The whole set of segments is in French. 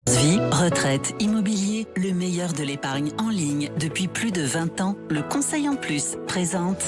Vie, retraite, immobilier, le meilleur de l'épargne en ligne depuis plus de 20 ans. Le Conseil en Plus présente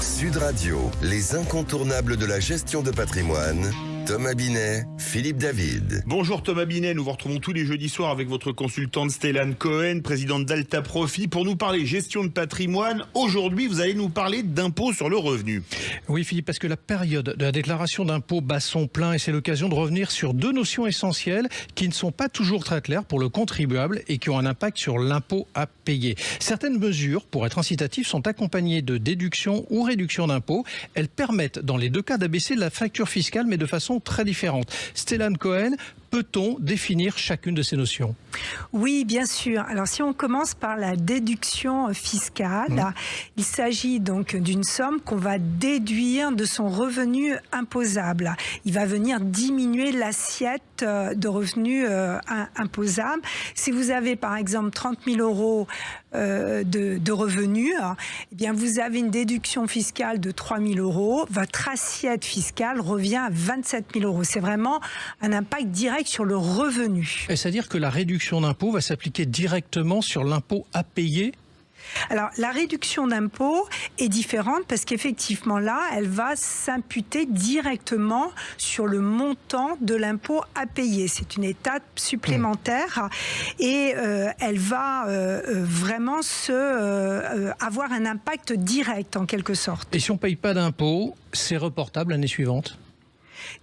Sud Radio, les incontournables de la gestion de patrimoine. Thomas Binet, Philippe David. Bonjour Thomas Binet, nous vous retrouvons tous les jeudis soirs avec votre consultante Stéphane Cohen, présidente d'Alta Profit, pour nous parler gestion de patrimoine. Aujourd'hui, vous allez nous parler d'impôt sur le revenu. Oui Philippe, parce que la période de la déclaration d'impôt bat son plein et c'est l'occasion de revenir sur deux notions essentielles qui ne sont pas toujours très claires pour le contribuable et qui ont un impact sur l'impôt à payer. Certaines mesures, pour être incitatives, sont accompagnées de déductions ou réductions d'impôts. Elles permettent dans les deux cas d'abaisser la facture fiscale, mais de façon très différentes. Stéphane Cohen, peut-on définir chacune de ces notions ? Oui, bien sûr. Alors, si on commence par la déduction fiscale, il s'agit donc d'une somme qu'on va déduire de son revenu imposable. Il va venir diminuer l'assiette de revenus imposables. Si vous avez, par exemple, 30 000 euros de revenus, eh bien, vous avez une déduction fiscale de 3 000 euros. Votre assiette fiscale revient à 27 000 euros. C'est vraiment un impact direct sur le revenu. C'est-à-dire que la réduction d'impôt va s'appliquer directement sur l'impôt à payer ? Alors, la réduction d'impôt est différente parce qu'effectivement là, elle va s'imputer directement sur le montant de l'impôt à payer. C'est une étape supplémentaire et elle va vraiment avoir un impact direct en quelque sorte. Et si on ne paye pas d'impôt, c'est reportable l'année suivante ?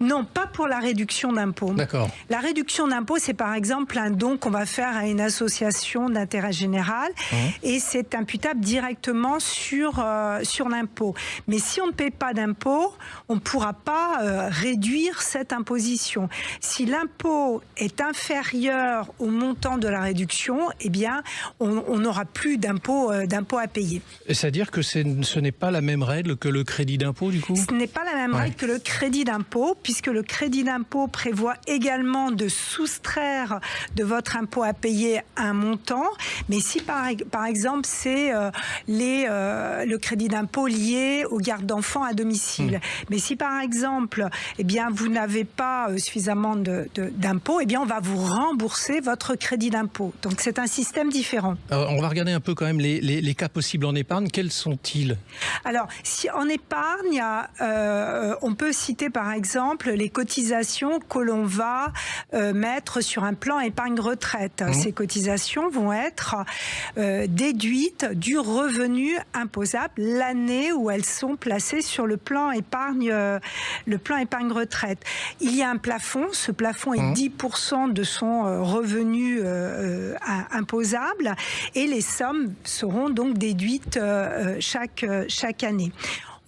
Non, pas pour la réduction d'impôt. D'accord. La réduction d'impôt, c'est par exemple un don qu'on va faire à une association d'intérêt général et c'est imputable directement sur l'impôt. Mais si on ne paye pas d'impôt, on ne pourra pas réduire cette imposition. Si l'impôt est inférieur au montant de la réduction, eh bien, on n'aura plus d'impôt à payer. C'est-à-dire que ce n'est pas la même règle que le crédit d'impôt, du coup ? Ce n'est pas la même règle que le crédit d'impôt, puisque le crédit d'impôt prévoit également de soustraire de votre impôt à payer un montant. Mais si par exemple c'est le crédit d'impôt lié aux gardes d'enfants à domicile, mais si par exemple eh bien, vous n'avez pas suffisamment d'impôt, eh bien, on va vous rembourser votre crédit d'impôt. Donc c'est un système différent. Alors, on va regarder un peu quand même les cas possibles en épargne. Quels sont-ils ? Alors, si en épargne, on peut citer par exemple les cotisations que l'on va mettre sur un plan épargne retraite. Ces cotisations vont être déduites du revenu imposable l'année où elles sont placées sur le plan épargne retraite. Il y a un plafond. Ce plafond est 10% de son revenu imposable et les sommes seront donc déduites chaque année.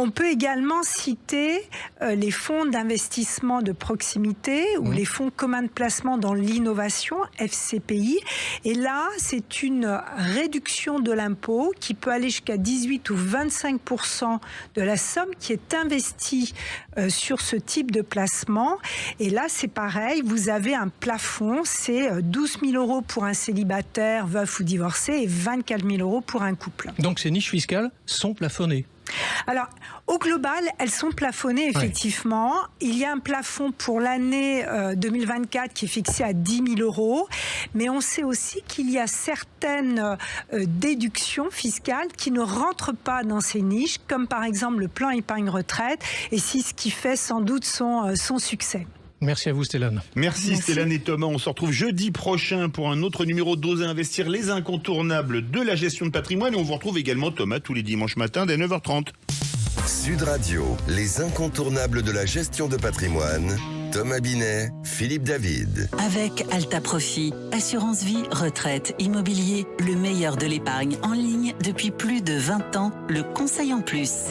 On peut également citer les fonds d'investissement de proximité ou les fonds communs de placement dans l'innovation, FCPI. Et là, c'est une réduction de l'impôt qui peut aller jusqu'à 18 ou 25% de la somme qui est investie sur ce type de placement. Et là, c'est pareil, vous avez un plafond, c'est 12 000 euros pour un célibataire, veuf ou divorcé, et 24 000 euros pour un couple. Donc ces niches fiscales sont plafonnées ? Alors, au global, elles sont plafonnées, effectivement. Il y a un plafond pour l'année 2024 qui est fixé à 10 000 euros. Mais on sait aussi qu'il y a certaines déductions fiscales qui ne rentrent pas dans ces niches, comme par exemple le plan épargne retraite. Et c'est ce qui fait sans doute son succès. Merci à vous Stéphane. Merci Stéphane et Thomas. On se retrouve jeudi prochain pour un autre numéro d'Oser Investir, les incontournables de la gestion de patrimoine. Et on vous retrouve également Thomas tous les dimanches matins dès 9h30. Sud Radio, les incontournables de la gestion de patrimoine. Thomas Binet, Philippe David. avec Alta Profit, assurance vie, retraite, immobilier, le meilleur de l'épargne en ligne depuis plus de 20 ans. Le Conseil en Plus.